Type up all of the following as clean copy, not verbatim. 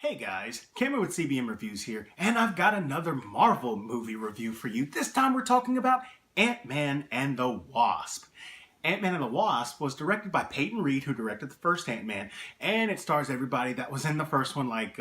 Hey guys, Cameron with CBM Reviews here, and I've got another Marvel movie review for you. This time we're talking about Ant-Man and the Wasp. Ant-Man and the Wasp was directed by Peyton Reed, who directed the first Ant-Man, and it stars everybody that was in the first one, like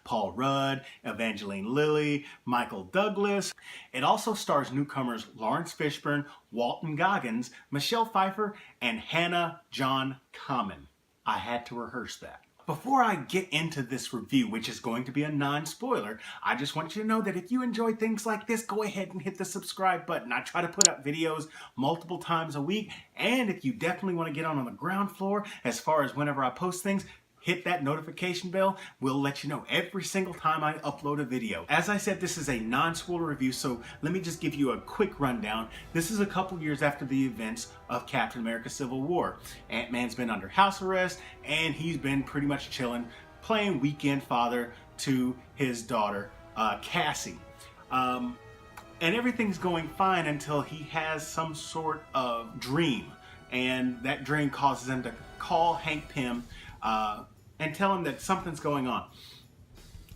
Paul Rudd, Evangeline Lilly, Michael Douglas. It also stars newcomers Lawrence Fishburne, Walton Goggins, Michelle Pfeiffer, and Hannah John Kamen. I had to rehearse that. Before I get into this review, which is going to be a non-spoiler, I just want you to know that if you enjoy things like this, go ahead and hit the subscribe button. I try to put up videos multiple times a week, and if you definitely want to get on the ground floor as far as whenever I post things, hit that notification bell. We'll let you know every single time I upload a video. As I said, this is a non-spoiler review, so let me just give you a quick rundown. This is a couple years after the events of Captain America Civil War. Ant-Man's been under house arrest, and he's been pretty much chilling, playing weekend father to his daughter, Cassie. And everything's going fine until he has some sort of dream, and that dream causes him to call Hank Pym and tell him that something's going on.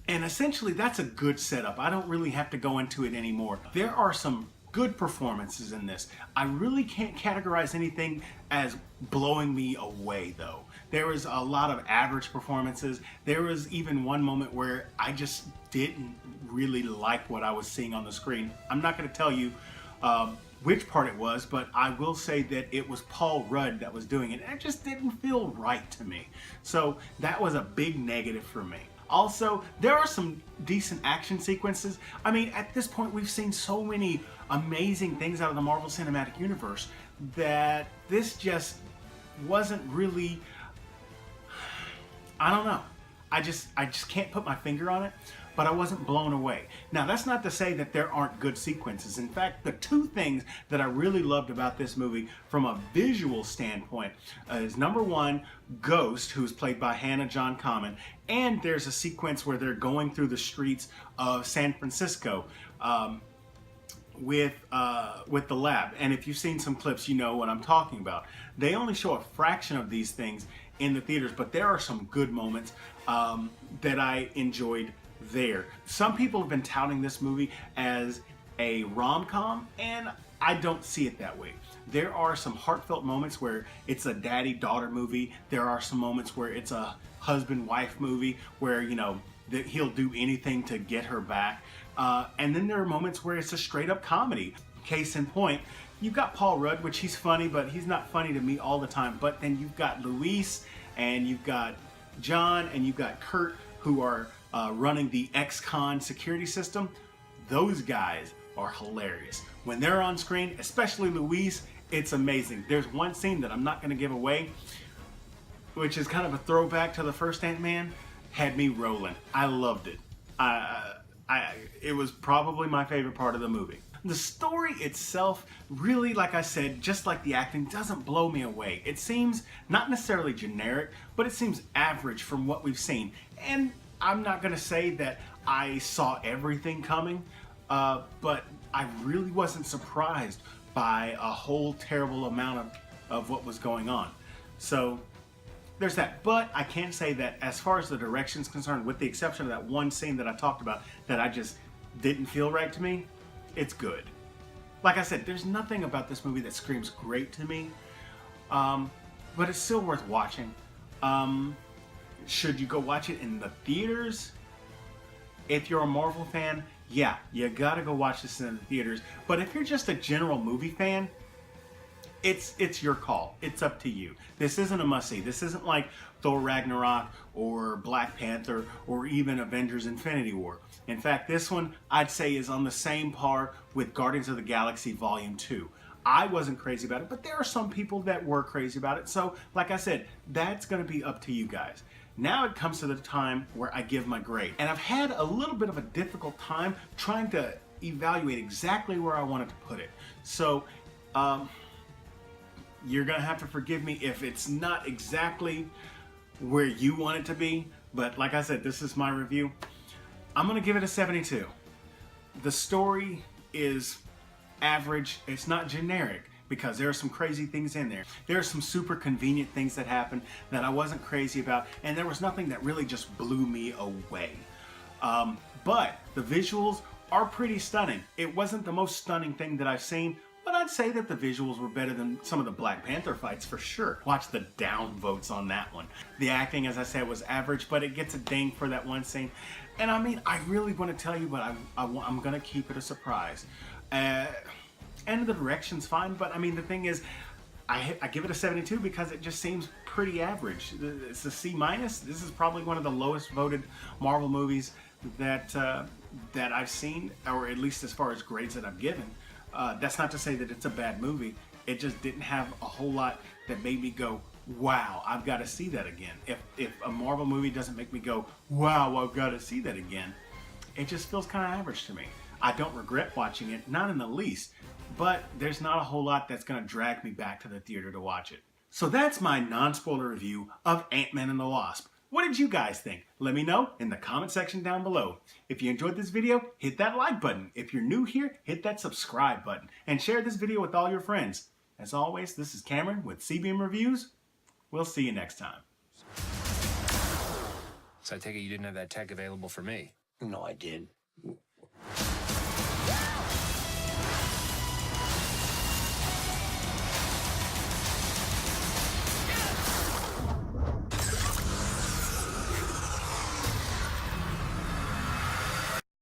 And essentially that's a good setup. I don't really have to go into it anymore. There are some good performances in this. I really can't categorize anything as blowing me away though. There was a lot of average performances. There was even one moment where I just didn't really like what I was seeing on the screen. I'm not going to tell you which part it was, but I will say that it was Paul Rudd that was doing it. It just didn't feel right to me. So that was a big negative for me. Also, there are some decent action sequences. I mean, at this point, we've seen so many amazing things out of the Marvel Cinematic Universe that this just wasn't really, I don't know. I just can't put my finger on it, but I wasn't blown away. Now, that's not to say that there aren't good sequences. In fact, the two things that I really loved about this movie from a visual standpoint is number one, Ghost, who's played by Hannah John Kamen, and there's a sequence where they're going through the streets of San Francisco with the lab. And if you've seen some clips, you know what I'm talking about. They only show a fraction of these things in the theaters, but there are some good moments that I enjoyed there. Some people have been touting this movie as a rom-com, and I don't see it that way. There are some heartfelt moments where it's a daddy-daughter movie. There are some moments where it's a husband-wife movie where, you know, that he'll do anything to get her back. And then there are moments where it's a straight-up comedy. Case in point, you've got Paul Rudd, which he's funny, but he's not funny to me all the time. But then you've got Luis, and you've got John, and you've got Kurt, who are running the ex-con security system. Those guys are hilarious. When they're on screen, especially Luis, it's amazing. There's one scene that I'm not going to give away, which is kind of a throwback to the first Ant-Man, had me rolling. I loved it. It was probably my favorite part of the movie. The story itself, really, like I said, just like the acting, doesn't blow me away. It seems not necessarily generic, but it seems average from what we've seen. And I'm not going to say that I saw everything coming, but I really wasn't surprised by a whole terrible amount of what was going on. So there's that. But I can say that as far as the direction's concerned, with the exception of that one scene that I talked about that I just didn't feel right to me, it's good. Like I said, there's nothing about this movie that screams great to me, but it's still worth watching. Should you go watch it in the theaters? If you're a Marvel fan, yeah, you gotta go watch this in the theaters. But if you're just a general movie fan, it's your call. It's up to you. This isn't a must-see. This isn't like Thor Ragnarok or Black Panther or even Avengers Infinity War. In fact, this one I'd say is on the same par with Guardians of the Galaxy Volume 2. I wasn't crazy about it, but there are some people that were crazy about it. So, like I said, that's going to be up to you guys. Now it comes to the time where I give my grade. And I've had a little bit of a difficult time trying to evaluate exactly where I wanted to put it. So, you're going to have to forgive me if it's not exactly where you want it to be. But like I said, this is my review. I'm going to give it a 72. The story is average. It's not generic. because there are some crazy things in there. There are some super convenient things that happen that I wasn't crazy about, and there was nothing that really just blew me away. But the visuals are pretty stunning. It wasn't the most stunning thing that I've seen, but I'd say that the visuals were better than some of the Black Panther fights for sure. Watch the down votes on that one. The acting, as I said, was average, but it gets a ding for that one scene. And I mean, I really want to tell you, but I'm going to keep it a surprise. And the direction's fine, but I mean, the thing is, I give it a 72 because it just seems pretty average. It's a C-. This is probably one of the lowest voted Marvel movies that I've seen, or at least as far as grades that I've given. That's not to say that it's a bad movie. It just didn't have a whole lot that made me go, wow, I've got to see that again. If a Marvel movie doesn't make me go, wow, I've got to see that again, it just feels kind of average to me. I don't regret watching it, not in the least, but there's not a whole lot that's going to drag me back to the theater to watch it. So that's my non-spoiler review of Ant-Man and the Wasp. What did you guys think? Let me know in the comment section down below. If you enjoyed this video, hit that like button. If you're new here, hit that subscribe button. And share this video with all your friends. As always, this is Cameron with CBM Reviews. We'll see you next time. So I take it you didn't have that tech available for me? No, I did.